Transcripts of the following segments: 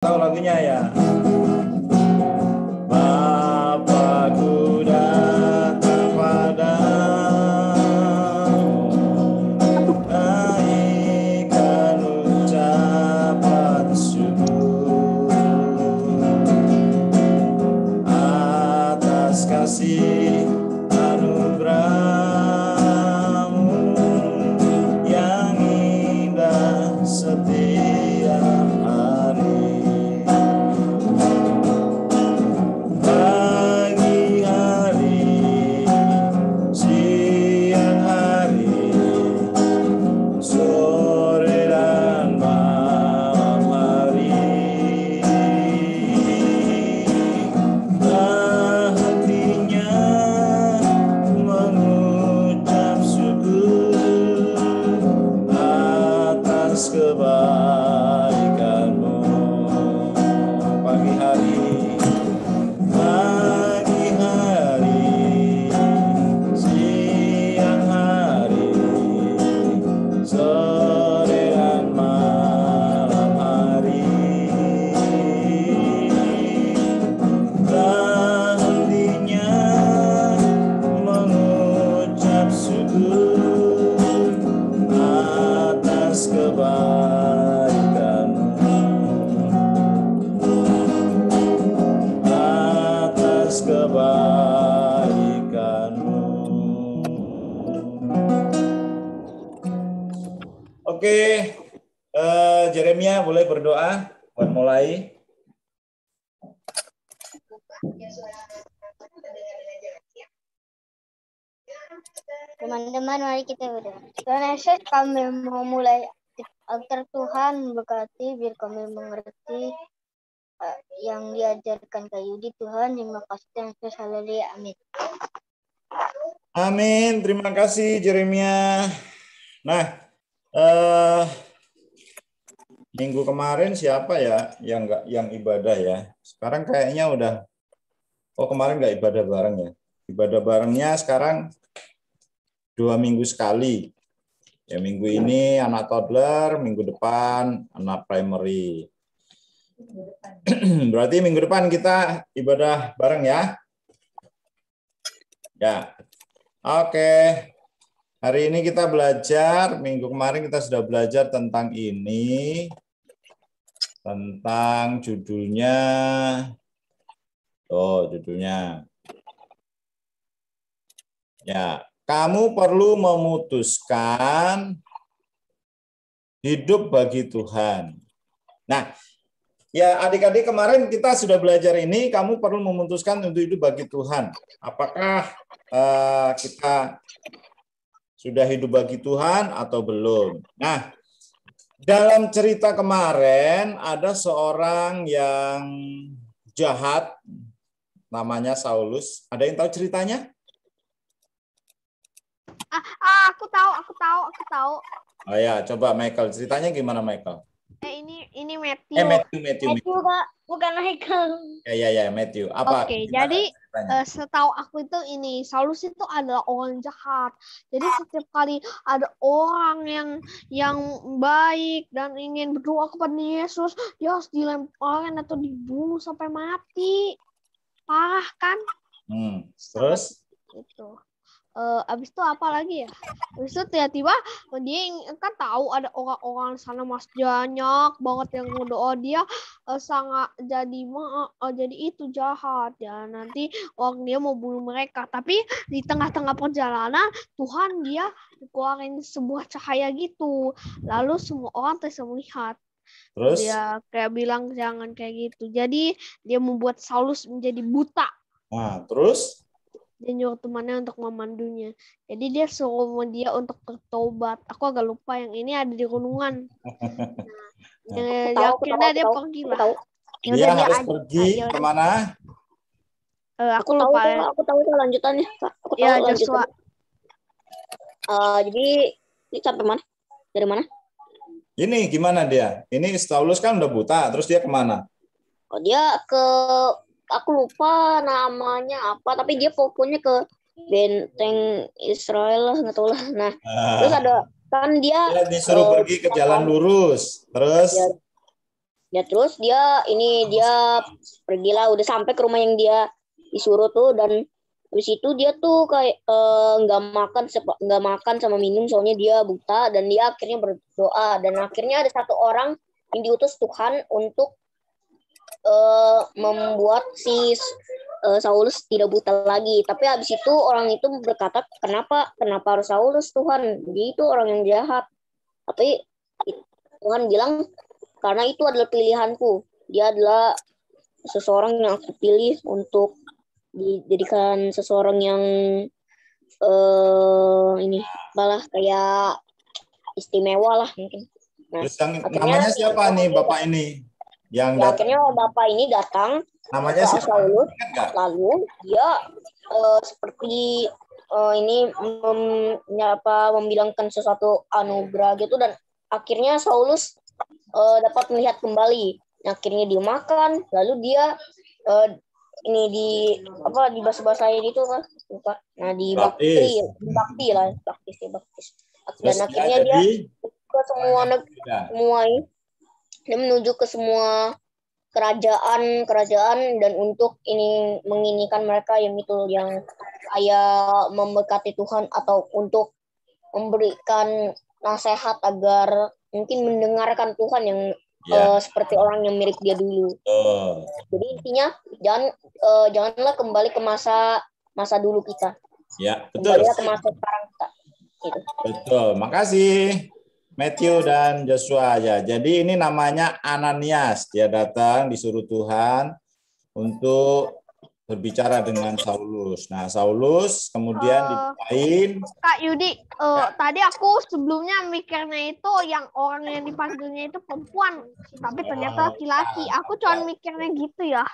Tahu lagunya ya? Bapakku datang padamu, naikkan ucapan syukur atas kasih anugerahmu yang indah setiap hari. Pagi hari, siang hari, sore dan malam hari, tak hentinya mengucap syukur atas kebaikanmu. Pagi hari, pagi hari, siang hari, sore dan malam hari, tak hentinya mengucap syukur atas kebaikanmu, atas kebaikanmu. Oke, Jeremia boleh berdoa buat mulai. Teman-teman, mari kita berdoa. Tuhan Yesus, kami mau mulai agar Tuhan berkati biar kami mengerti yang diajarkan Kak Yudi. Tuhan, terima kasih Tuhan Yesus, haleluya, amin. Amin, terima kasih Jeremia. Nah, minggu kemarin siapa ya yang ibadah ya? Sekarang kayaknya udah. Oh, kemarin nggak ibadah bareng ya? Ibadah barengnya sekarang 2 minggu sekali. Ya, minggu ini anak toddler, minggu depan anak primary. Berarti minggu depan kita ibadah bareng ya? Ya. Oke. Hari ini kita belajar, minggu kemarin kita sudah belajar tentang ini. Tentang judulnya. Oh, judulnya. Ya, kamu perlu memutuskan hidup bagi Tuhan. Nah, ya adik-adik kemarin kita sudah belajar ini, kamu perlu memutuskan untuk hidup bagi Tuhan. Apakah kita sudah hidup bagi Tuhan atau belum? Nah, dalam cerita kemarin ada seorang yang jahat, namanya Saulus. Ada yang tahu ceritanya? Aku tahu. Oh ya, coba Michael, ceritanya gimana Michael? Ini Matthew. Matthew. Kak, bukan Michael. Ya, Matthew. Apa? Oke, Gimana jadi ceritanya? setahu aku itu ini Saulus itu adalah orang jahat. Jadi setiap kali ada orang yang baik dan ingin berdoa kepada Yesus, dia harus dilemparin atau dibunuh sampai mati. Parah kan? Terus? Itu. Abis itu apa lagi ya? Abis itu tiba-tiba dia kan tahu ada orang-orang sana mas banyak banget yang berdoa, dia sangat jadi itu jahat ya, nanti orang dia mau bunuh mereka, tapi di tengah-tengah perjalanan Tuhan dia keluarin sebuah cahaya gitu, lalu semua orang bisa melihat. Terus? Dia kayak bilang jangan kayak gitu, jadi dia membuat Saulus menjadi buta. Nah, terus? Dia nyuruh temannya untuk memandunya. Jadi dia suruh dia untuk bertobat. Aku agak lupa yang ini ada di gunungan. Akhirnya dia pergi lah. Dia harus pergi kemana? Aku lupa. Aku tahu lanjutannya. Aku tahu ya, lanjutannya. Jadi ini sampai mana? Dari mana? Ini gimana dia? Ini Saulus kan udah buta, terus dia kemana? Oh, dia ke, aku lupa namanya apa, tapi dia pokoknya ke benteng Israel lah, nggak tahu lah. Nah, terus ada kan dia disuruh pergi ke jalan lurus, terus ya, Ya terus dia pergilah, udah sampai ke rumah yang dia disuruh tuh, dan habis itu dia tuh kayak nggak makan sama minum soalnya dia buta, dan dia akhirnya berdoa, dan akhirnya ada satu orang yang diutus Tuhan untuk membuat si Saulus tidak buta lagi. Tapi habis itu orang itu berkata, kenapa harus Saulus, Tuhan? Dia itu orang yang jahat. Tapi Tuhan bilang, karena itu adalah pilihanku. Dia adalah seseorang yang aku pilih untuk dijadikan seseorang yang ini malah kayak istimewa lah mungkin. Nah, Terus yang namanya siapa nih Bapak ini? Yang ya, akhirnya Bapak ini datang namanya ke siapa? Saulus, Ingat nggak? lalu dia seperti ini membilangkan sesuatu anugerah gitu, dan akhirnya Saulus dapat melihat kembali. Akhirnya dia makan, lalu dia ini di bahasa-bahasain itu kan, lupa. Nah, baktis. Dan akhirnya dia ke semua ini, dia menuju ke semua kerajaan dan untuk ini menginikan mereka yang kayak memberkati Tuhan atau untuk memberikan nasihat agar mungkin mendengarkan Tuhan yang seperti orang yang mirip dia dulu. Jadi intinya janganlah kembali ke masa dulu kita. Ya, betul. Kembalilah ke masa sekarang kita. Gitu. Betul. Makasih Matthew dan Joshua ya. Jadi ini namanya Ananias. Dia datang disuruh Tuhan untuk berbicara dengan Saulus. Nah, Saulus kemudian dimintain. Kak Yudi, tadi aku sebelumnya mikirnya itu yang orang yang dipanggilnya itu perempuan, tapi ternyata laki-laki. Aku cuma mikirnya gitu ya.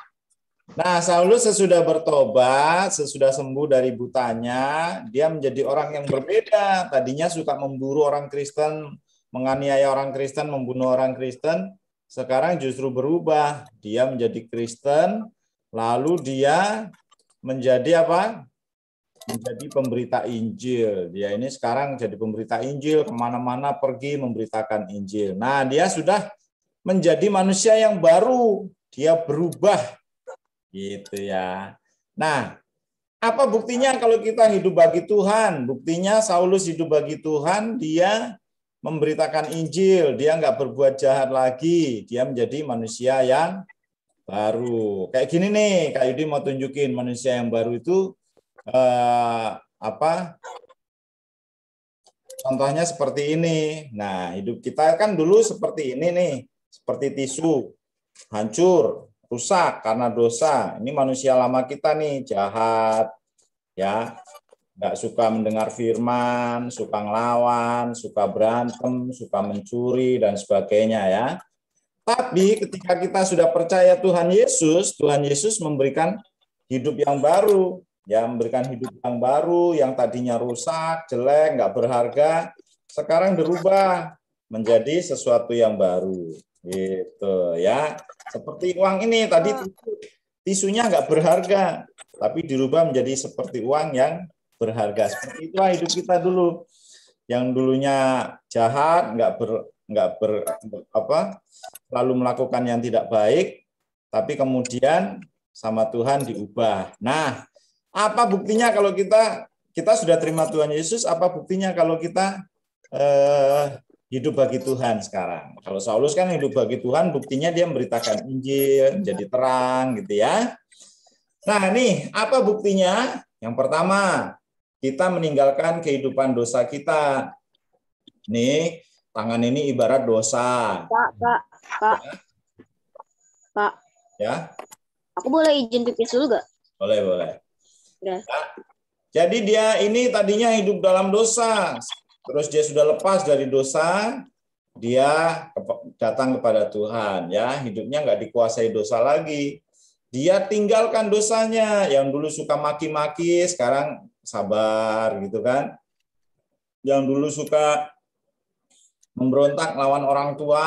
Nah, Saulus sesudah bertobat, sesudah sembuh dari butanya, dia menjadi orang yang berbeda. Tadinya suka memburu orang Kristen, menganiaya orang Kristen, membunuh orang Kristen. Sekarang justru berubah. Dia menjadi Kristen, lalu dia menjadi apa? Menjadi pemberita Injil. Dia ini sekarang jadi pemberita Injil, kemana-mana pergi memberitakan Injil. Nah, dia sudah menjadi manusia yang baru. Dia berubah. Gitu ya. Nah, apa buktinya kalau kita hidup bagi Tuhan? Buktinya Saulus hidup bagi Tuhan, dia memberitakan Injil, dia nggak berbuat jahat lagi, dia menjadi manusia yang baru. Kayak gini nih, Kak Yudi mau tunjukin manusia yang baru itu contohnya seperti ini. Nah, hidup kita kan dulu seperti ini nih, seperti tisu, hancur, rusak karena dosa. Ini manusia lama kita nih, jahat, ya, nggak suka mendengar firman, suka ngelawan, suka berantem, suka mencuri dan sebagainya ya. Tapi ketika kita sudah percaya Tuhan Yesus memberikan hidup yang baru, ya, memberikan hidup yang baru, yang tadinya rusak, jelek, nggak berharga, sekarang berubah menjadi sesuatu yang baru. Gitu ya. Seperti uang ini tadi tisunya nggak berharga, tapi dirubah menjadi seperti uang yang berharga. Seperti itulah hidup kita dulu. Yang dulunya jahat, lalu melakukan yang tidak baik, tapi kemudian sama Tuhan diubah. Nah, apa buktinya kalau kita sudah terima Tuhan Yesus? Apa buktinya kalau kita hidup bagi Tuhan sekarang? Kalau Saulus kan hidup bagi Tuhan, buktinya dia memberitakan Injil, menjadi terang gitu ya. Nah, nih apa buktinya? Yang pertama, kita meninggalkan kehidupan dosa kita. Nih, tangan ini ibarat dosa. Pak. Ya. Aku boleh izin pipis dulu gak? Boleh. Ya. Jadi dia ini tadinya hidup dalam dosa. Terus dia sudah lepas dari dosa, dia datang kepada Tuhan, ya, hidupnya nggak dikuasai dosa lagi. Dia tinggalkan dosanya, yang dulu suka maki-maki, sekarang sabar, gitu kan. Yang dulu suka memberontak lawan orang tua,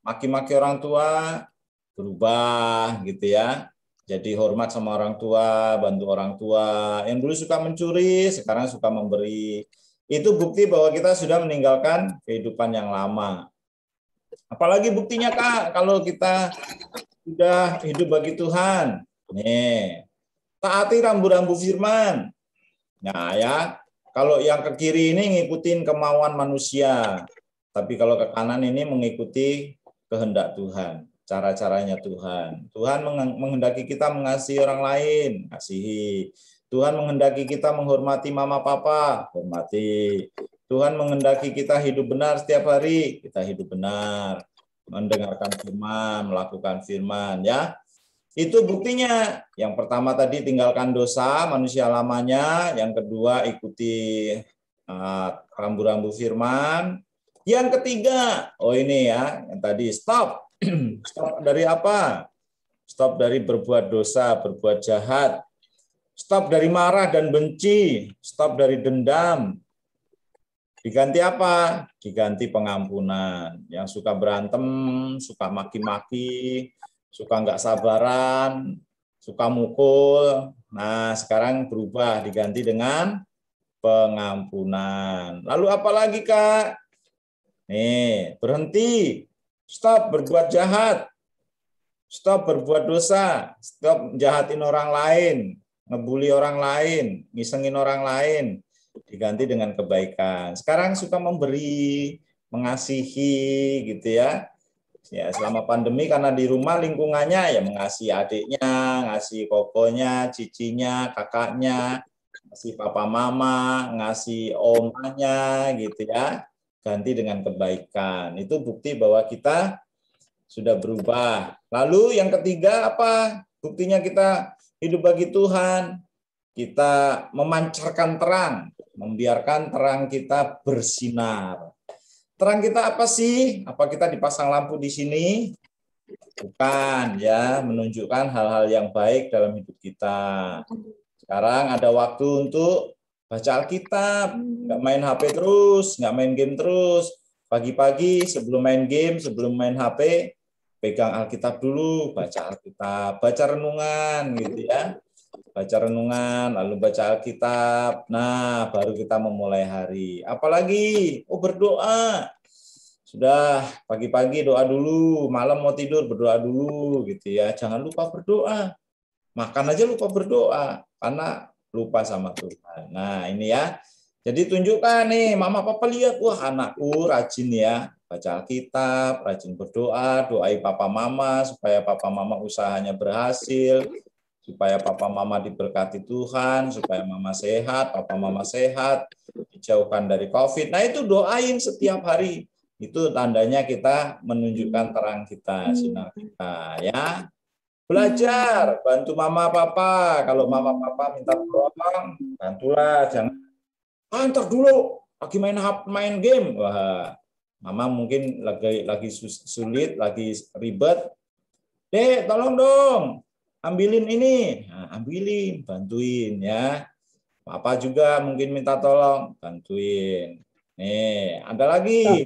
maki-maki orang tua, berubah, gitu ya. Jadi hormat sama orang tua, bantu orang tua. Yang dulu suka mencuri, sekarang suka memberi. Itu bukti bahwa kita sudah meninggalkan kehidupan yang lama. Apalagi buktinya Kak, kalau kita sudah hidup bagi Tuhan. Nih, taati rambu-rambu firman. Nah ya, kalau yang ke kiri ini ngikutin kemauan manusia. Tapi kalau ke kanan ini mengikuti kehendak Tuhan. Cara-caranya Tuhan. Tuhan menghendaki kita mengasihi orang lain. Kasihi. Tuhan menghendaki kita menghormati mama papa. Hormati. Tuhan menghendaki kita hidup benar setiap hari. Kita hidup benar. Mendengarkan firman, melakukan firman. Ya. Itu buktinya. Yang pertama tadi tinggalkan dosa manusia lamanya. Yang kedua ikuti rambu-rambu firman. Yang ketiga, oh ini ya, yang tadi stop. Stop dari apa? Stop dari berbuat dosa, berbuat jahat. Stop dari marah dan benci. Stop dari dendam. Diganti apa? Diganti pengampunan. Yang suka berantem, suka maki-maki, suka nggak sabaran, suka mukul. Nah, sekarang berubah, diganti dengan pengampunan. Lalu apa lagi, Kak? Nih, berhenti. Stop berbuat jahat. Stop berbuat dosa. Stop jahatin orang lain. Ngebully orang lain. Ngisengin orang lain. Diganti dengan kebaikan. Sekarang suka memberi, mengasihi gitu ya. Ya, selama pandemi karena di rumah lingkungannya ya mengasihi adiknya, ngasih kokonya, cicinya, kakaknya, ngasih papa mama, ngasih omanya gitu ya. Ganti dengan kebaikan. Itu bukti bahwa kita sudah berubah. Lalu yang ketiga apa? Buktinya kita hidup bagi Tuhan. Kita memancarkan terang, membiarkan terang kita bersinar. Terang kita apa sih? Apa kita dipasang lampu di sini? Bukan, ya, menunjukkan hal-hal yang baik dalam hidup kita. Sekarang ada waktu untuk baca Alkitab, nggak main HP terus, nggak main game terus. Pagi-pagi sebelum main game, sebelum main HP, pegang Alkitab dulu, baca Alkitab, baca renungan gitu ya. Baca renungan, lalu baca Alkitab. Nah, baru kita memulai hari. Apalagi, berdoa. Sudah pagi-pagi doa dulu, malam mau tidur berdoa dulu gitu ya. Jangan lupa berdoa. Makan aja lupa berdoa karena lupa sama Tuhan. Nah, ini ya. Jadi tunjukkan nih, mama papa lihat, wah anakku rajin ya, baca Alkitab, rajin berdoa, doai papa mama supaya papa mama usahanya berhasil, supaya papa mama diberkati Tuhan, supaya mama sehat, papa mama sehat, dijauhkan dari COVID. Nah, itu doain setiap hari. Itu tandanya kita menunjukkan terang kita, sinar kita ya. Belajar, bantu mama papa. Kalau mama papa minta tolong, bantulah. Jangan, ntar dulu lagi main game. Wah, mama mungkin lagi sulit, lagi ribet. Dek, tolong dong, ambilin ini. Nah, ambilin, bantuin ya. Papa juga mungkin minta tolong, bantuin. Nih, ada lagi.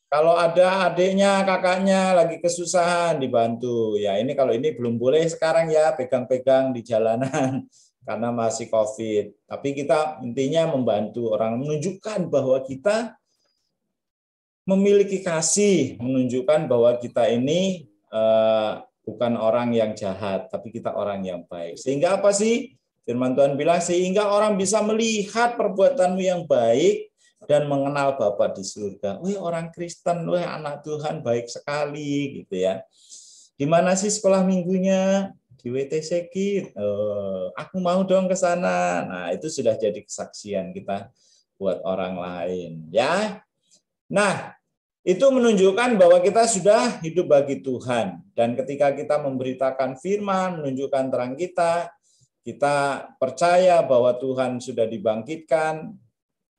Kalau ada adiknya, kakaknya lagi kesusahan, dibantu. Ya, ini kalau ini belum boleh sekarang ya, pegang-pegang di jalanan karena masih COVID. Tapi kita intinya membantu orang, menunjukkan bahwa kita memiliki kasih, menunjukkan bahwa kita ini bukan orang yang jahat, tapi kita orang yang baik. Sehingga apa sih? Firman Tuhan bilang, sehingga orang bisa melihat perbuatanmu yang baik, dan mengenal Bapa di surga. Wih, orang Kristen, wih, anak Tuhan baik sekali gitu ya. Di mana sih sekolah minggunya? Di WTC Kid. Aku mau dong ke sana. Nah, itu sudah jadi kesaksian kita buat orang lain ya. Nah, itu menunjukkan bahwa kita sudah hidup bagi Tuhan, dan ketika kita memberitakan firman, menunjukkan terang kita percaya bahwa Tuhan sudah dibangkitkan,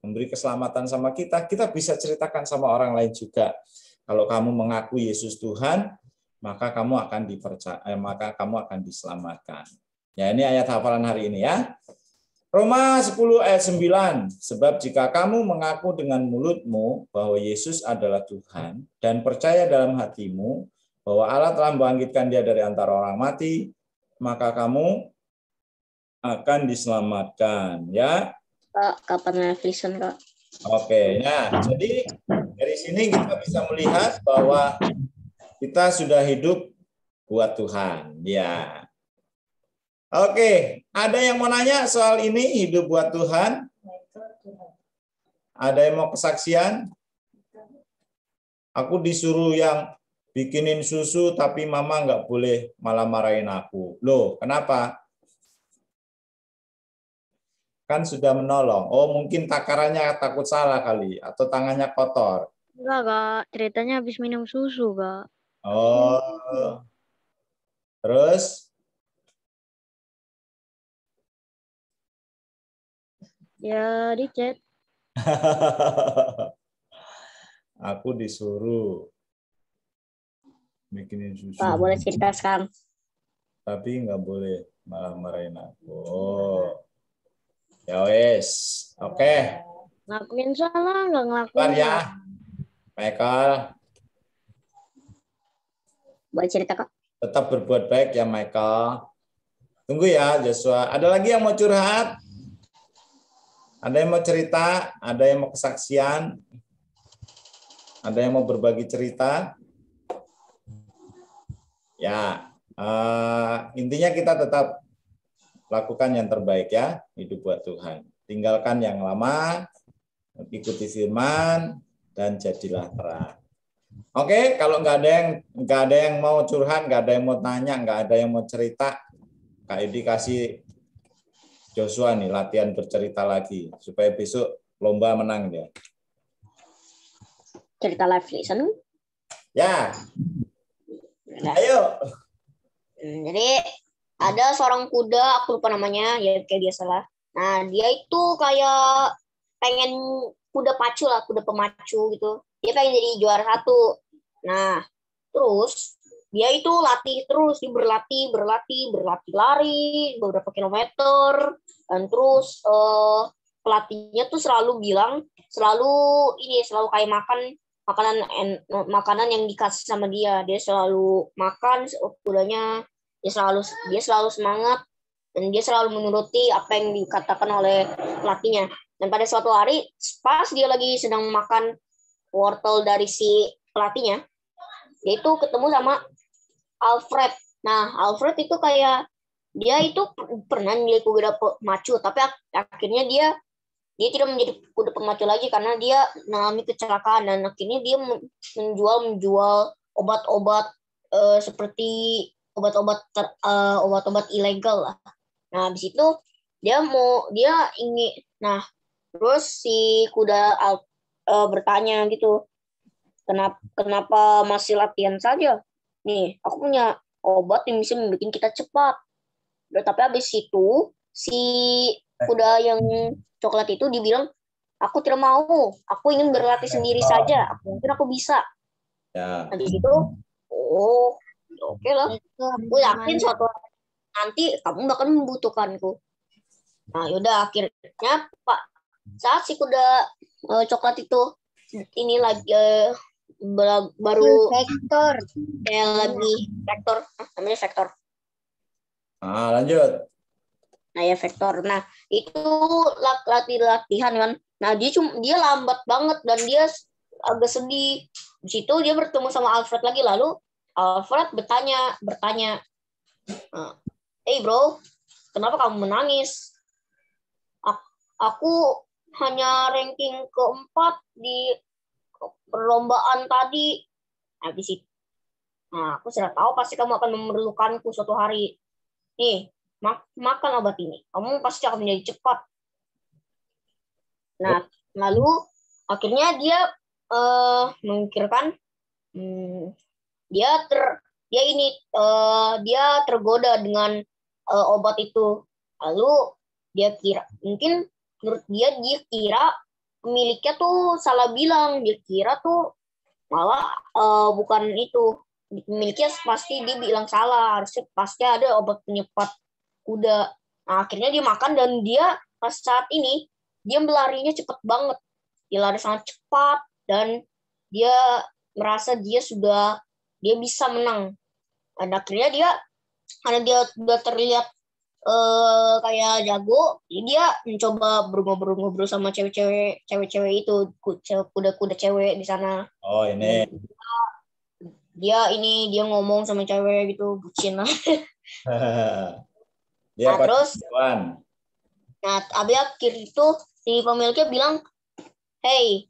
memberi keselamatan sama kita, kita bisa ceritakan sama orang lain juga. Kalau kamu mengaku Yesus Tuhan, maka kamu akan maka kamu akan diselamatkan. Ya, ini ayat hafalan hari ini ya. Roma 10 ayat 9, sebab jika kamu mengaku dengan mulutmu bahwa Yesus adalah Tuhan dan percaya dalam hatimu bahwa Allah telah membangkitkan dia dari antara orang mati, maka kamu akan diselamatkan ya. Kak, kapan revision, Kak? Oke, nah jadi dari Dari sini kita bisa melihat bahwa kita sudah hidup buat Tuhan. Ya. Oke, ada yang mau nanya soal ini, hidup buat Tuhan? Ada yang mau kesaksian? Aku disuruh yang bikinin susu, tapi mama nggak boleh malah marahin aku. Loh, kenapa? Kan sudah menolong. Oh, mungkin takarannya takut salah kali, atau tangannya kotor. Enggak, Kak. Ceritanya habis minum susu, Kak. Oh, terus? Ya, di chat. Aku disuruh bikinin susu. Pak, boleh cerita sekarang? Tapi nggak boleh malah marahin aku. Oh, ya wes, oke. Ngelakuin salah, nggak Keluar ngelakuin ya, salah. Michael. Boleh cerita, Kak? Tetap berbuat baik ya, Michael. Tunggu ya, Joshua. Ada lagi yang mau curhat? Ada yang mau cerita? Ada yang mau kesaksian? Ada yang mau berbagi cerita? Ya, intinya kita tetap lakukan yang terbaik ya, hidup buat Tuhan. Tinggalkan yang lama, ikuti firman, dan jadilah terang. Oke, kalau nggak ada yang mau curhat, nggak ada yang mau tanya, nggak ada yang mau cerita, Kak Edi kasih Joshua nih latihan bercerita lagi supaya besok lomba menang dia. Cerita live listen. Ya, Nah, ayo. jadi ada seorang kuda, aku lupa namanya, ya kayak biasalah. Nah, dia itu kayak pengen kuda pacu lah, kuda pemacu gitu. Dia pengen jadi juara 1. Nah, terus dia itu latih terus, dia berlatih lari beberapa kilometer, dan terus pelatihnya tuh selalu bilang, selalu kayak makanan yang dikasih sama dia selalu makan kudanya, dia selalu semangat, dan dia selalu menuruti apa yang dikatakan oleh pelatihnya. Dan pada suatu hari pas dia lagi sedang makan wortel dari si pelatihnya, dia itu ketemu sama Alfred. Nah, Alfred itu kayak dia itu pernah menjadi kuda pemacu, tapi akhirnya dia tidak menjadi kuda pemacu lagi karena dia mengalami kecelakaan, dan akhirnya dia menjual obat-obat seperti obat-obat ilegal lah. Nah, habis itu dia ingin, nah terus si kuda bertanya gitu, kenapa masih latihan saja? Nih, aku punya obat yang bisa membuat kita cepat. Tapi habis itu si kuda yang coklat itu dibilang, aku tidak mau, aku ingin berlatih sendiri saja, mungkin aku bisa. Ya. Habis itu, oke lah, aku yakin suatu nanti kamu bakal membutuhkanku. Nah, yaudah, akhirnya Pak, saat si kuda coklat itu ini lagi baru Vektor. kayak lagi vektor, namanya vektor. Lanjut. Nah ya vektor. Nah itu latihan kan. Nah dia lambat banget dan dia agak sedih. Di situ dia bertemu sama Alfred lagi, lalu Alfred bertanya, hey bro, kenapa kamu menangis? Aku hanya ranking ke-4 di perlombaan tadi. Habis itu, nah aku sudah tahu pasti kamu akan memerlukanku suatu hari. Nih, makan obat ini. Kamu pasti akan menjadi cepat. Nah, lalu akhirnya dia memikirkan, dia tergoda dengan obat itu. Lalu dia kira, mungkin menurut dia kira pemiliknya tuh salah bilang. Dia kira tuh malah bukan itu. Pemiliknya pasti dia bilang salah. Harusnya pasti ada obat penyepat kuda. Nah, akhirnya dia makan, dan dia pas saat ini dia berlarinya cepat banget. Dia lari sangat cepat, dan dia merasa dia bisa menang. Dan akhirnya karena dia sudah terlihat kayak jago, jadi dia mencoba ngobrol-ngobrol sama cewek-cewek itu, kuda-kuda cewek di sana. Oh, ini. Dia ngomong sama cewek gitu, bucin lah. Dia Nah, terus pacaran. nah abis akhir itu si pemiliknya bilang, hey,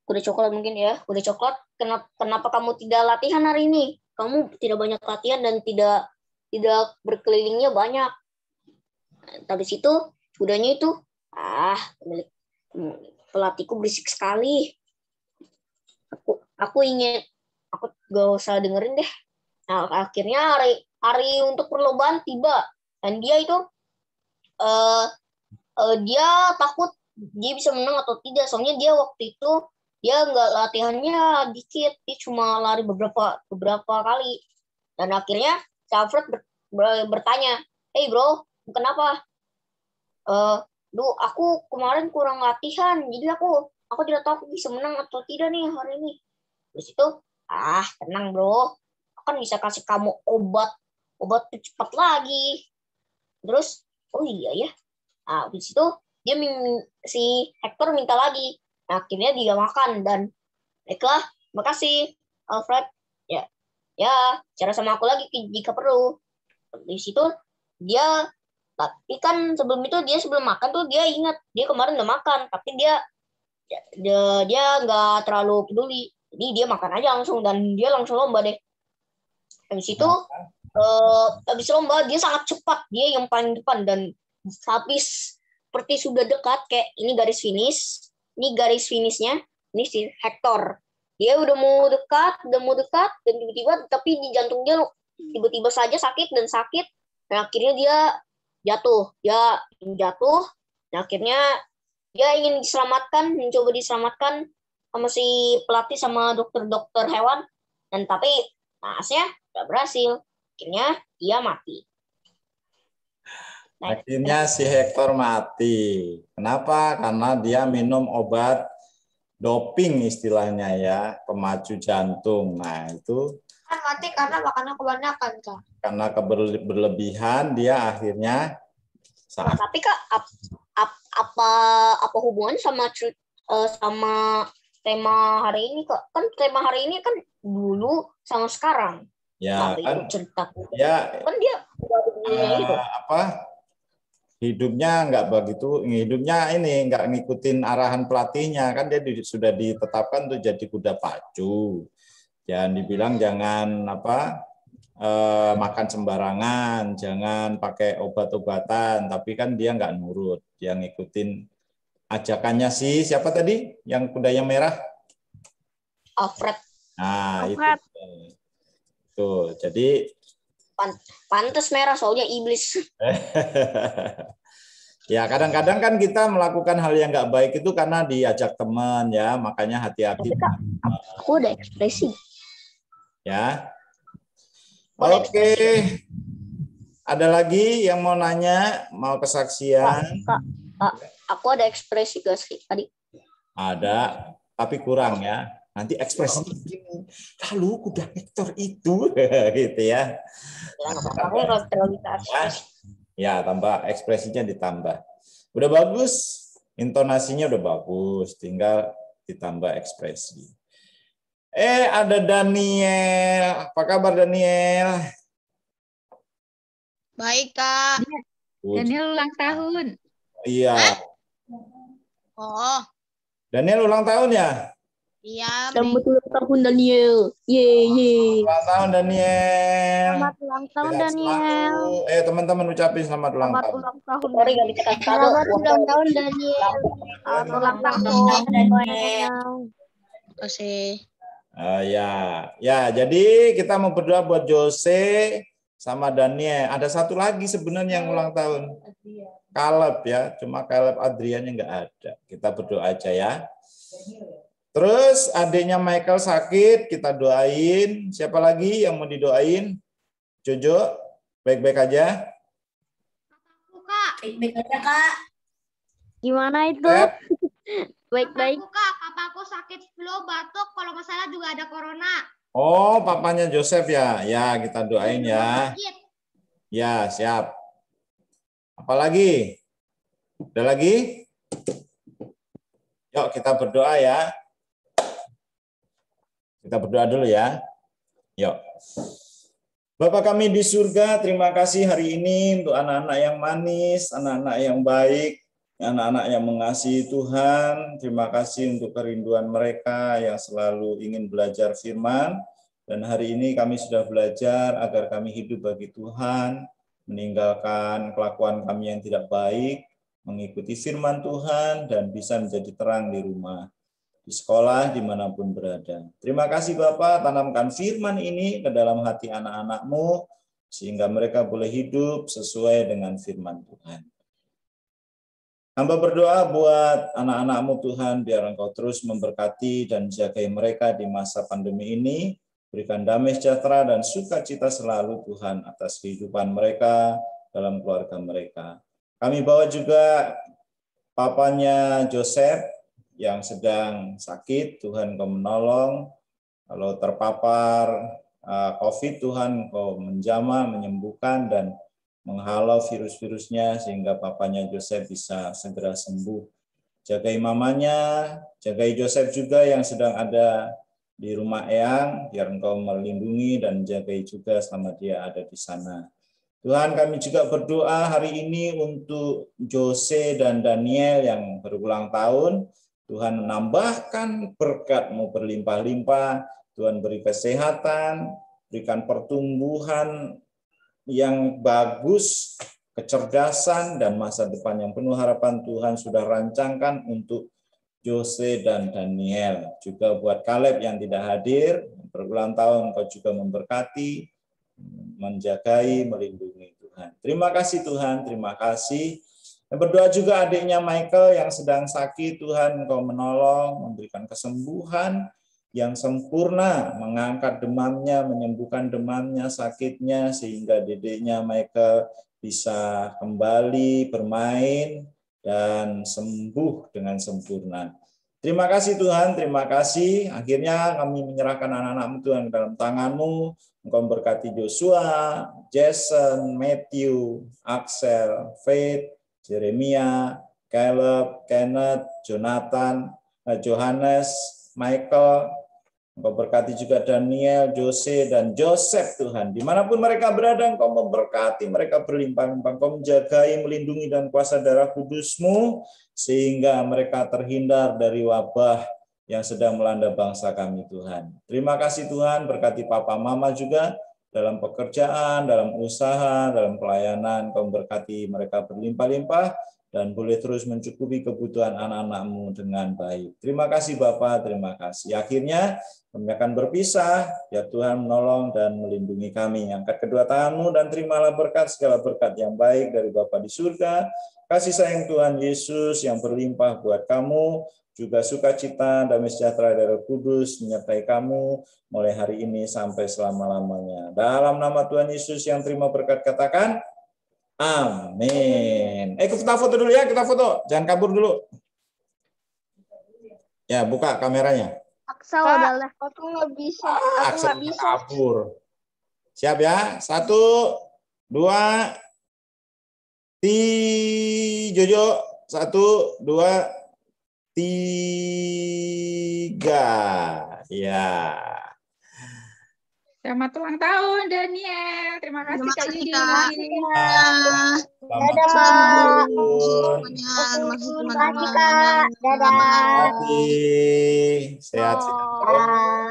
kuda coklat mungkin ya, kuda coklat, kenapa kamu tidak latihan hari ini? Kamu tidak banyak latihan dan tidak berkelilingnya banyak. Habis itu kudanya itu, pelatihku berisik sekali. Aku gak usah dengerin deh. Nah, akhirnya hari untuk perlombaan tiba dan dia itu dia takut dia bisa menang atau tidak, soalnya dia waktu itu dia nggak latihannya dikit, dia cuma lari beberapa kali. Dan akhirnya si Alfred bertanya, hey bro, kenapa? Aku kemarin kurang latihan, jadi aku tidak tahu aku bisa menang atau tidak nih hari ini. Terus itu, tenang bro, aku kan bisa kasih kamu obat cepat lagi. Terus, oh iya ya. Nah, habis itu si Hector minta lagi. Nah, akhirnya dia makan dan baiklah, makasih Alfred. Ya, cara sama aku lagi jika perlu. Di situ dia, tapi kan sebelum makan tuh dia ingat dia kemarin udah makan, tapi dia nggak terlalu peduli. Jadi dia makan aja langsung dan dia langsung lomba deh. Habis itu habis lomba dia sangat cepat, dia yang paling depan dan habis seperti sudah dekat kayak ini garis finishnya, ini si Hector. Dia udah mau dekat dan tiba-tiba tapi di jantung dia tiba-tiba saja sakit dan akhirnya dia jatuh dan akhirnya dia ingin mencoba diselamatkan sama si pelatih sama dokter hewan, dan tapi naasnya nggak berhasil, akhirnya dia mati. Akhirnya si Hector mati. Kenapa? Karena dia minum obat doping istilahnya ya, pemacu jantung. Nah, itu Kan mati karena makanan kebanyakan, Kak. karena berlebihan dia akhirnya Nah, tapi Kak, apa hubungannya sama tema hari ini, Kak? Kan tema hari ini kan dulu sama sekarang. ya kan cerita. ya Kan dia gitu. hidupnya nggak ngikutin arahan pelatihnya, kan dia sudah ditetapkan tuh jadi kuda pacu. Jangan dibilang jangan makan sembarangan, jangan pakai obat-obatan, tapi kan dia nggak nurut, dia ngikutin ajakannya siapa tadi yang kuda yang merah? Alfred. Nah, Alfred. Tuh, jadi pantas merah soalnya iblis. Ya, kadang-kadang kan kita melakukan hal yang nggak baik itu karena diajak teman ya, makanya hati-hati. Aku udah ekspresi. Ya. Oke. Ada lagi yang mau nanya, mau kesaksian? Kak, aku ada ekspresi gak sih tadi? Ada, tapi kurang ya. Nanti ekspresinya begini. Lalu kuda Hector itu gitu ya. Ya, tambah ekspresinya ditambah. Udah bagus, intonasinya udah bagus, tinggal ditambah ekspresi. Ada Daniel. Apa kabar Daniel? Baik, Kak. Daniel ulang tahun. Iya. Oh. Daniel ulang tahun ya? Iya. Selamat ulang tahun Daniel. Ye. Selamat ulang tahun Daniel. Selamat ulang tahun Daniel. Teman-teman ucapin selamat ulang tahun. Sorry gak bisa Selamat ulang tahun Daniel. Selamat ulang tahun Daniel. Terima kasih. Ya, jadi kita mau berdoa buat Jose sama Daniel. Ada satu lagi sebenarnya yang ulang tahun. Caleb ya, cuma Caleb Adriannya nggak ada. Kita berdoa aja ya. Terus adiknya Michael sakit, kita doain. Siapa lagi yang mau didoain? Jojo, baik-baik aja? Kak. Baik-baik aja, Kak. Gimana itu? Baik-baik. Kak, papaku sakit flu, batuk, kalau nggak salah juga ada corona. Oh, papanya Joseph ya. Ya, kita doain ya. Ya, siap. Apalagi? Ada lagi? Yuk kita berdoa ya. Kita berdoa dulu ya. Yuk. Bapak kami di surga, terima kasih hari ini untuk anak-anak yang manis, anak-anak yang baik, anak-anak yang mengasihi Tuhan. Terima kasih untuk kerinduan mereka yang selalu ingin belajar firman. Dan hari ini kami sudah belajar agar kami hidup bagi Tuhan, meninggalkan kelakuan kami yang tidak baik, mengikuti firman Tuhan, dan bisa menjadi terang di rumah, di sekolah, dimanapun berada. Terima kasih Bapak, tanamkan firman ini ke dalam hati anak-anak-Mu, sehingga mereka boleh hidup sesuai dengan firman Tuhan. Hamba berdoa buat anak-anak-Mu Tuhan, biar Engkau terus memberkati dan jagai mereka di masa pandemi ini, berikan damai sejahtera dan sukacita selalu Tuhan atas kehidupan mereka, dalam keluarga mereka. Kami bawa juga papanya Joseph, yang sedang sakit, Tuhan Kau menolong. Kalau terpapar COVID, Tuhan Kau menjamah, menyembuhkan, dan menghalau virus-virusnya, sehingga papanya Joseph bisa segera sembuh. Jagai mamanya, jagai Joseph juga yang sedang ada di rumah Eyang, biar Engkau melindungi dan jagai juga selama dia ada di sana. Tuhan, kami juga berdoa hari ini untuk Jose dan Daniel yang berulang tahun. Tuhan menambahkan berkat-Mu berlimpah-limpah, Tuhan beri kesehatan, berikan pertumbuhan yang bagus, kecerdasan, dan masa depan yang penuh harapan Tuhan sudah rancangkan untuk Jose dan Daniel. Juga buat Caleb yang tidak hadir, berulang tahun Engkau juga memberkati, menjagai, melindungi Tuhan. Terima kasih Tuhan, terima kasih. Dan berdoa juga adiknya Michael yang sedang sakit, Tuhan Engkau menolong, memberikan kesembuhan yang sempurna, mengangkat demamnya, menyembuhkan demamnya, sakitnya, sehingga dedeknya Michael bisa kembali bermain dan sembuh dengan sempurna. Terima kasih Tuhan, terima kasih. Akhirnya kami menyerahkan anak-anak-Mu Tuhan dalam tangan-Mu. Engkau memberkati Joshua, Jason, Matthew, Axel, Faith, Jeremia, Caleb, Kenneth, Jonathan, Johannes, Michael. Engkau berkati juga Daniel, Jose, dan Joseph Tuhan. Dimanapun mereka berada, Engkau memberkati mereka berlimpah-limpah. Engkau menjagai, melindungi dan kuasa darah kudus-Mu, sehingga mereka terhindar dari wabah yang sedang melanda bangsa kami Tuhan. Terima kasih Tuhan, berkati Papa Mama juga, dalam pekerjaan, dalam usaha, dalam pelayanan, Engkau memberkati mereka berlimpah-limpah, dan boleh terus mencukupi kebutuhan anak-anak-Mu dengan baik. Terima kasih Bapak, terima kasih. Akhirnya kami akan berpisah, ya Tuhan menolong dan melindungi kami. Angkat kedua tangan-Mu dan terimalah berkat, segala berkat yang baik dari Bapa di surga. Kasih sayang Tuhan Yesus yang berlimpah buat kamu, juga sukacita, damai sejahtera dari Roh Kudus menyertai kamu mulai hari ini sampai selama-lamanya. Dalam nama Tuhan Yesus yang terima berkat, katakan amin. Kita foto dulu ya, kita foto. Jangan kabur dulu. Ya, buka kameranya. Aksa adalah Aku nggak bisa. Aksa kabur. Siap ya? 1, 2, Jojo. 1, 2, 3. Ya. Selamat ulang tahun Daniel. Terima kasih Kak Yudi. Dadah, Selamat Kak. tahun. Terima kasih, Kak. Dadah. Terima kasih. Sehat-sehat. Dadah.